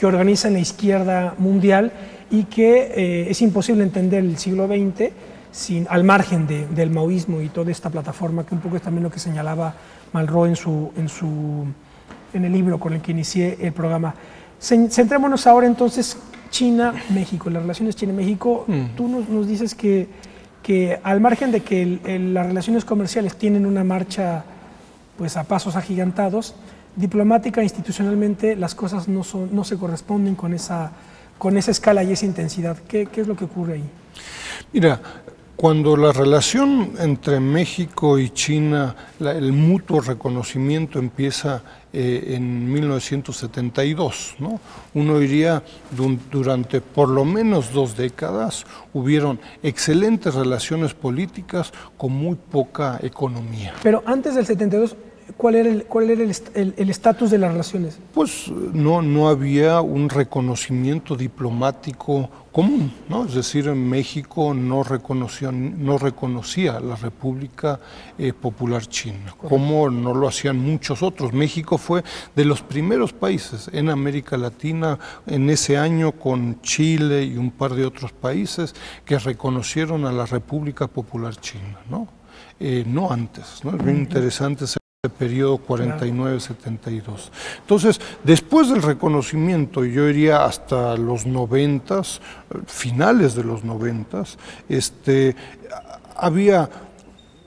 organizan la izquierda mundial y que es imposible entender el siglo XX al margen del maoísmo y toda esta plataforma, que un poco es también lo que señalaba Malraux en el libro con el que inicié el programa. Centrémonos ahora entonces China-México, las relaciones China-México. Tú nos dices que al margen de que las relaciones comerciales tienen una marcha pues a pasos agigantados, diplomática e institucionalmente las cosas no se corresponden con esa escala y esa intensidad. ¿Qué es lo que ocurre ahí? Mira, cuando la relación entre México y China, el mutuo reconocimiento empieza en 1972, ¿no? Uno diría, durante por lo menos 2 décadas hubieron excelentes relaciones políticas con muy poca economía. Pero antes del 72, ¿cuál era el estatus de las relaciones? Pues no había un reconocimiento diplomático común, ¿no? Es decir, en México no reconocía la República Popular China, como no lo hacían muchos otros. México fue de los primeros países en América Latina en ese año, con Chile y un par de otros países, que reconocieron a la República Popular China, ¿no? No antes, ¿no? Es bien interesante ese periodo 49-72. Entonces, después del reconocimiento, yo diría hasta los 90s, finales de los 90s, había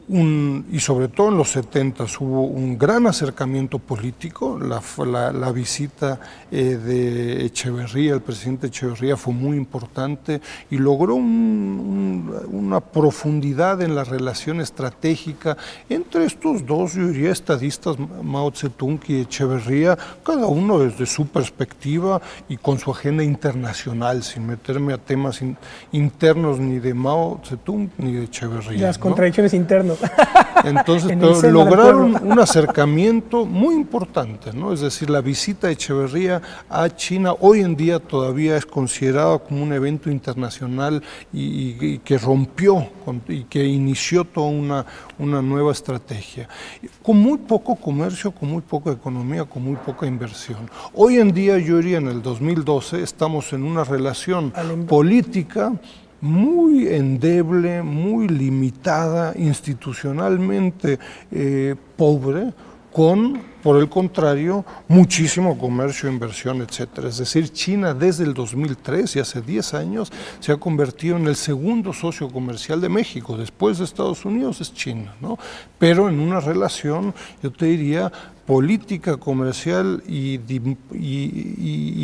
y sobre todo en los 70s hubo un gran acercamiento político. La visita de Echeverría, el presidente Echeverría, fue muy importante y logró una profundidad en la relación estratégica entre estos dos, yo diría, estadistas, Mao Zedong y Echeverría, cada uno desde su perspectiva y con su agenda internacional, sin meterme a temas internos ni de Mao Zedong ni de Echeverría. Las contradicciones internas. Entonces lograron un acercamiento muy importante, ¿no? Es decir, la visita de Echeverría a China hoy en día todavía es considerada como un evento internacional y que rompió y que inició toda una nueva estrategia, con muy poco comercio, con muy poca economía, con muy poca inversión. Hoy en día, yo diría en el 2012, estamos en una relación política muy endeble, muy limitada, institucionalmente pobre, por el contrario, muchísimo comercio, inversión, etcétera. Es decir, China desde el 2003 y hace 10 años se ha convertido en el segundo socio comercial de México. Después de Estados Unidos es China, ¿no? Pero en una relación, yo te diría, política, comercial y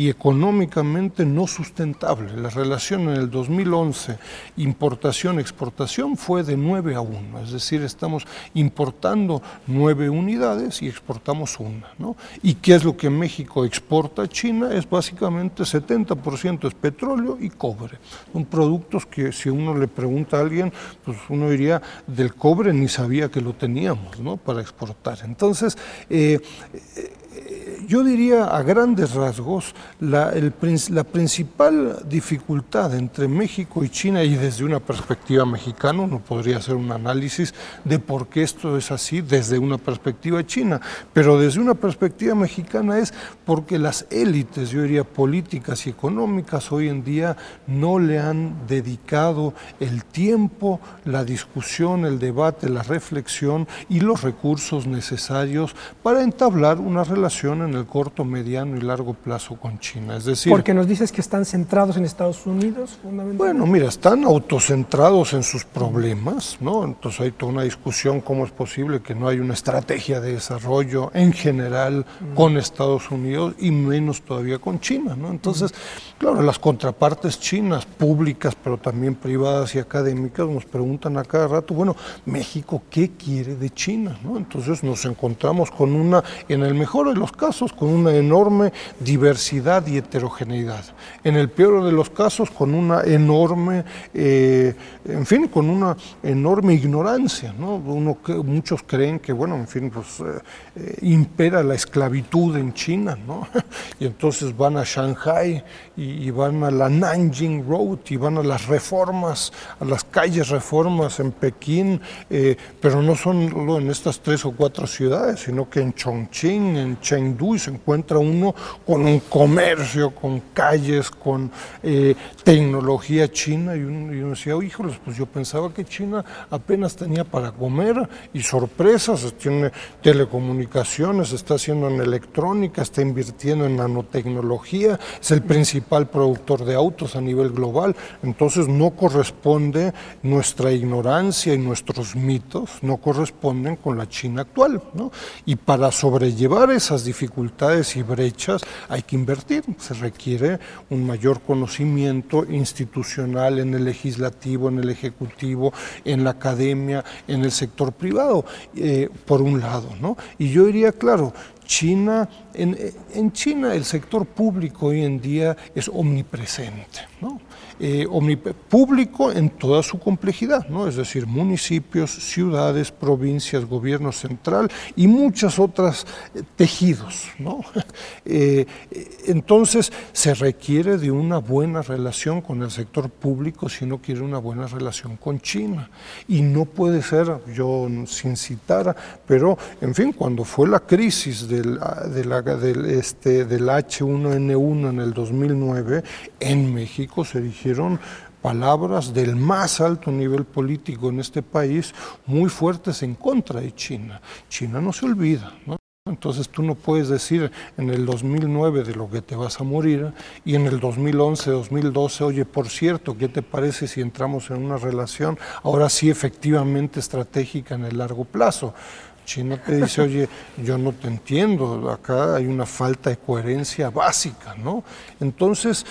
económicamente no sustentable. La relación en el 2011, importación-exportación, fue de 9-1, es decir, estamos importando 9 unidades y exportamos 1, ¿no? ¿Y qué es lo que México exporta a China? Es básicamente 70% es petróleo y cobre. Son productos que, si uno le pregunta a alguien, pues uno diría, del cobre ni sabía que lo teníamos, ¿no?, para exportar. Entonces, yo diría a grandes rasgos, la principal dificultad entre México y China, y desde una perspectiva mexicana uno podría hacer un análisis de por qué esto es así desde una perspectiva china, pero desde una perspectiva mexicana es porque las élites, yo diría políticas y económicas, hoy en día no le han dedicado el tiempo, la discusión, el debate, la reflexión y los recursos necesarios para entablar una relación en el corto, mediano y largo plazo con China. Es decir, porque nos dices que están centrados en Estados Unidos, fundamentalmente. Bueno, mira, están autocentrados en sus problemas, ¿no? Entonces hay toda una discusión cómo es posible que no haya una estrategia de desarrollo en general con Estados Unidos y menos todavía con China, ¿no? Entonces, claro, las contrapartes chinas, públicas, pero también privadas y académicas, nos preguntan a cada rato, bueno, México, ¿qué quiere de China?, ¿no? Entonces nos encontramos con en el mejor de los casos, con una enorme diversidad y heterogeneidad. En el peor de los casos, con una enorme, con una enorme ignorancia, ¿no? Muchos creen que, bueno, en fin, pues impera la esclavitud en China, ¿no? Y entonces van a Shanghái y van a la Nanjing Road y van a las reformas, a las calles reformas en Pekín, pero no solo en estas 3 o 4 ciudades, sino que en Chongqing, en Chengdu, y se encuentra uno con un comercio, con calles, con tecnología china, y uno decía, oh, híjoles, pues yo pensaba que China apenas tenía para comer, y sorpresas, tiene telecomunicaciones, está haciendo en electrónica, está invirtiendo en nanotecnología, es el principal productor de autos a nivel global. Entonces no corresponde nuestra ignorancia y nuestros mitos, no corresponden con la China actual, ¿no? Y para sobrellevar esas dificultades dificultades y brechas, hay que invertir. Se requiere un mayor conocimiento institucional en el legislativo, en el ejecutivo, en la academia, en el sector privado, por un lado, ¿no? Y yo diría, claro, China, en China el sector público hoy en día es omnipresente, ¿no? Público en toda su complejidad, ¿no? Es decir, municipios, ciudades, provincias, gobierno central y muchas otras tejidos, ¿no? Entonces se requiere de una buena relación con el sector público si no quiere una buena relación con China. Y no puede ser, yo sin citar, pero en fin, cuando fue la crisis del H1N1 en el 2009, en México se dijeron palabras del más alto nivel político en este país muy fuertes en contra de China. China no se olvida, ¿no? Entonces tú no puedes decir en el 2009 de lo que te vas a morir y en el 2011, 2012, oye, por cierto, ¿qué te parece si entramos en una relación ahora sí efectivamente estratégica en el largo plazo? China te dice, oye, yo no te entiendo, acá hay una falta de coherencia básica, ¿no? Entonces,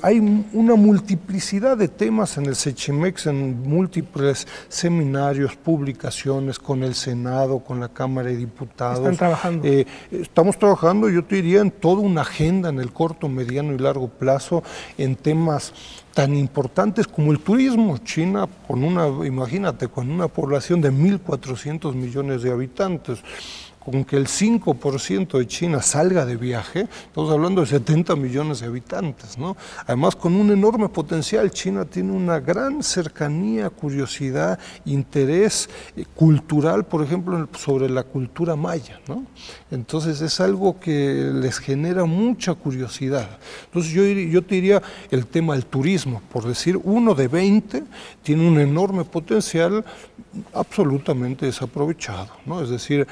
hay una multiplicidad de temas en el Sechimex, en múltiples seminarios, publicaciones con el Senado, con la Cámara de Diputados. ¿Están trabajando? Estamos trabajando, yo te diría, en toda una agenda en el corto, mediano y largo plazo, en temas tan importantes como el turismo. China, imagínate, con una población de 1.400 millones de habitantes, con que el 5% de China salga de viaje, estamos hablando de 70 millones de habitantes, ¿no? Además, con un enorme potencial. China tiene una gran cercanía, curiosidad, interés cultural, por ejemplo, sobre la cultura maya, ¿no? Entonces es algo que les genera mucha curiosidad. Entonces yo te diría el tema del turismo, por decir, uno de 20 tiene un enorme potencial absolutamente desaprovechado, ¿no? Es decir,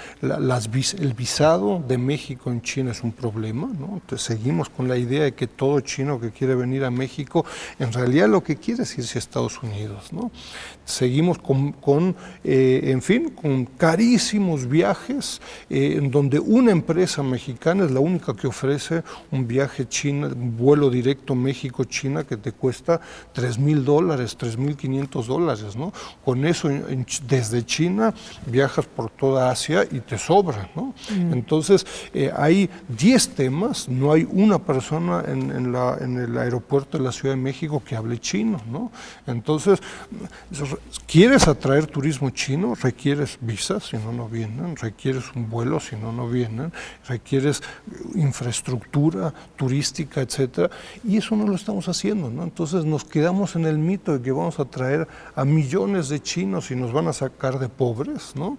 el visado de México en China es un problema, ¿no? Entonces seguimos con la idea de que todo chino que quiere venir a México, en realidad lo que quiere es irse a Estados Unidos, ¿no? Seguimos con carísimos viajes, en donde una empresa mexicana es la única que ofrece un viaje China, un vuelo directo México-China que te cuesta $3,000, $3,500, ¿no? Con eso desde China viajas por toda Asia y te sobra, ¿no? Entonces hay 10 temas, no hay una persona en el aeropuerto de la Ciudad de México que hable chino, ¿no? Entonces, ¿quieres atraer turismo chino? Requieres visas, si no, no vienen, requieres un vuelo, si no, no vienen, requieres infraestructura turística, etcétera, y eso no lo estamos haciendo, ¿no? Entonces nos quedamos en el mito de que vamos a traer a millones de chinos y nos van a sacar de pobres, ¿no?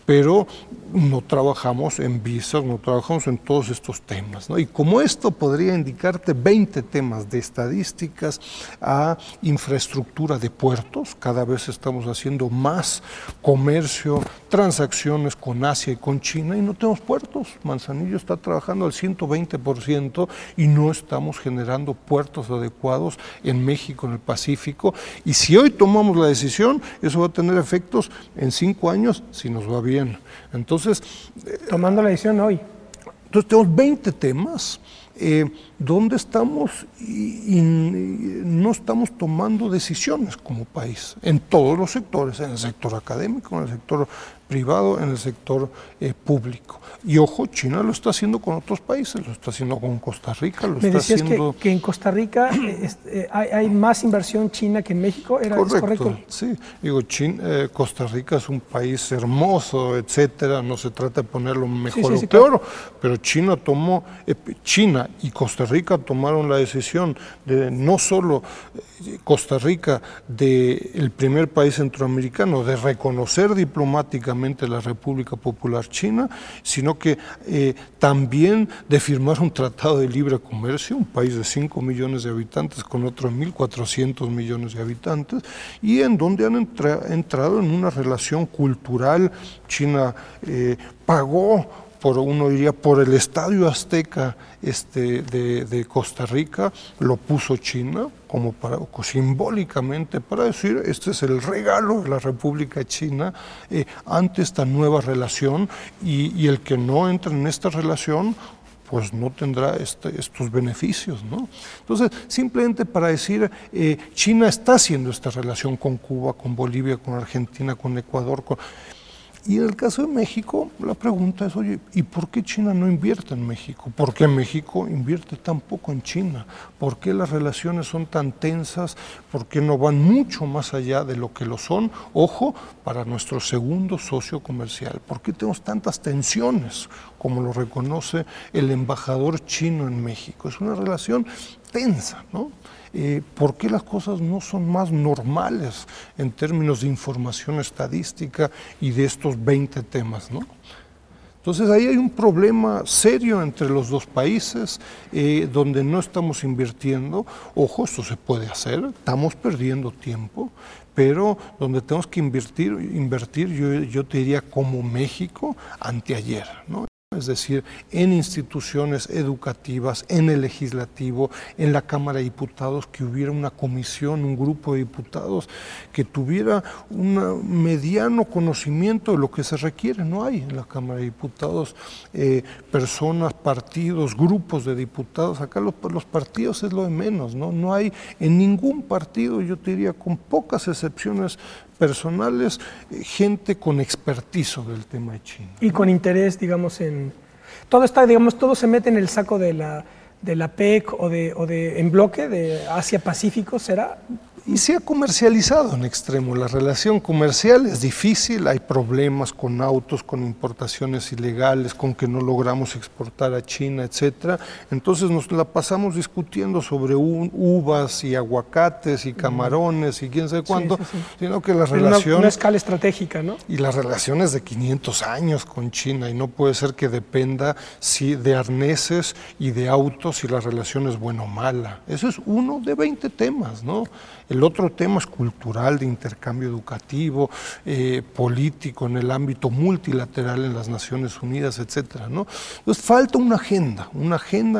Pero no trabajamos en visas, no trabajamos en todos estos temas, ¿no? Y como esto podría indicarte 20 temas de estadísticas a infraestructura de puertos, cada vez estamos haciendo más comercio, transacciones con Asia y con China y no tenemos puertos. Manzanillo está trabajando al 120% y no estamos generando puertos adecuados en México, en el Pacífico, y si hoy tomamos la decisión, eso va a tener efectos en 5 años si nos va bien. Entonces, tomando la decisión hoy. Entonces tenemos 20 temas donde estamos y no estamos tomando decisiones como país, en todos los sectores, en el sector académico, en el sector privado, en el sector público. Y ojo, China lo está haciendo con otros países, lo está haciendo con Costa Rica, lo está haciendo... que en Costa Rica hay más inversión china que en México, ¿es correcto? Sí, digo, Costa Rica es un país hermoso, etcétera, no se trata de ponerlo mejor o peor, claro. Pero China y Costa Rica tomaron la decisión de no solo Costa Rica el primer país centroamericano de reconocer diplomáticamente la República Popular China, sino que también de firmar un tratado de libre comercio, un país de 5 millones de habitantes con otros 1.400 millones de habitantes, y en donde han entrado en una relación cultural. China pagó uno diría, por el Estadio Azteca de Costa Rica, lo puso China como simbólicamente para decir, este es el regalo de la República China ante esta nueva relación, y el que no entra en esta relación pues no tendrá estos beneficios, ¿no? Entonces, simplemente para decir, China está haciendo esta relación con Cuba, con Bolivia, con Argentina, con Ecuador, y en el caso de México, la pregunta es, oye, ¿y por qué China no invierte en México? ¿Por qué México invierte tan poco en China? ¿Por qué las relaciones son tan tensas? ¿Por qué no van mucho más allá de lo que lo son? Ojo, para nuestro segundo socio comercial. ¿Por qué tenemos tantas tensiones, como lo reconoce el embajador chino en México? Es una relación tensa, ¿no? ¿Por qué las cosas no son más normales en términos de información estadística y de estos 20 temas, ¿no? Entonces ahí hay un problema serio entre los dos países, donde no estamos invirtiendo. Ojo, esto se puede hacer, estamos perdiendo tiempo, pero donde tenemos que invertir yo te diría como México, anteayer, ¿no? Es decir, en instituciones educativas, en el legislativo, en la Cámara de Diputados, que hubiera una comisión, un grupo de diputados que tuviera un mediano conocimiento de lo que se requiere. No hay en la Cámara de Diputados personas, partidos, grupos de diputados. Acá los partidos es lo de menos, ¿no? No hay en ningún partido, yo te diría, con pocas excepciones personales, gente con expertise sobre el tema de China. Y con interés, digamos, todo está, digamos, todo se mete en el saco de la PEC o en bloque de Asia-Pacífico, ¿será? Y se ha comercializado en extremo. La relación comercial es difícil, hay problemas con autos, con importaciones ilegales, con que no logramos exportar a China, etcétera. Entonces nos la pasamos discutiendo sobre uvas y aguacates y camarones y quién sabe cuándo, sino que la relación... Una escala estratégica, ¿no? Y la relación es de 500 años con China, y no puede ser que dependa de arneses y de autos si la relación es buena o mala. Eso es uno de 20 temas, ¿no? El otro tema es cultural, de intercambio educativo, político, en el ámbito multilateral en las Naciones Unidas, etcétera, ¿no? Entonces falta una agenda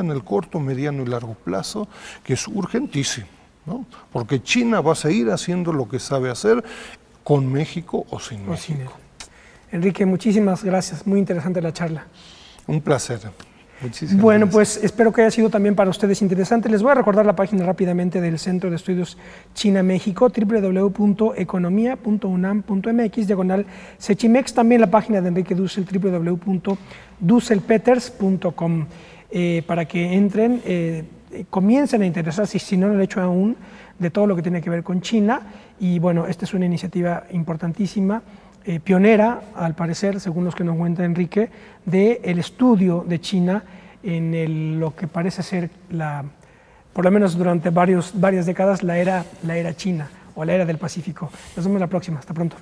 en el corto, mediano y largo plazo, que es urgentísima, ¿no? Porque China va a seguir haciendo lo que sabe hacer, con México o sin México. Enrique, muchísimas gracias, muy interesante la charla. Un placer. Muchísimas bueno, gracias. Pues espero que haya sido también para ustedes interesante. Les voy a recordar la página rápidamente del Centro de Estudios China-México, www.economia.unam.mx/Sechimex. También la página de Enrique Dussel, www.dusselpeters.com, para que entren, comiencen a interesarse, si no lo han hecho aún, de todo lo que tiene que ver con China. Y bueno, esta es una iniciativa importantísima, pionera, al parecer, según los que nos cuenta Enrique, del estudio de China en lo que parece ser, por lo menos durante varias décadas, la era china o la era del Pacífico. Nos vemos la próxima. Hasta pronto.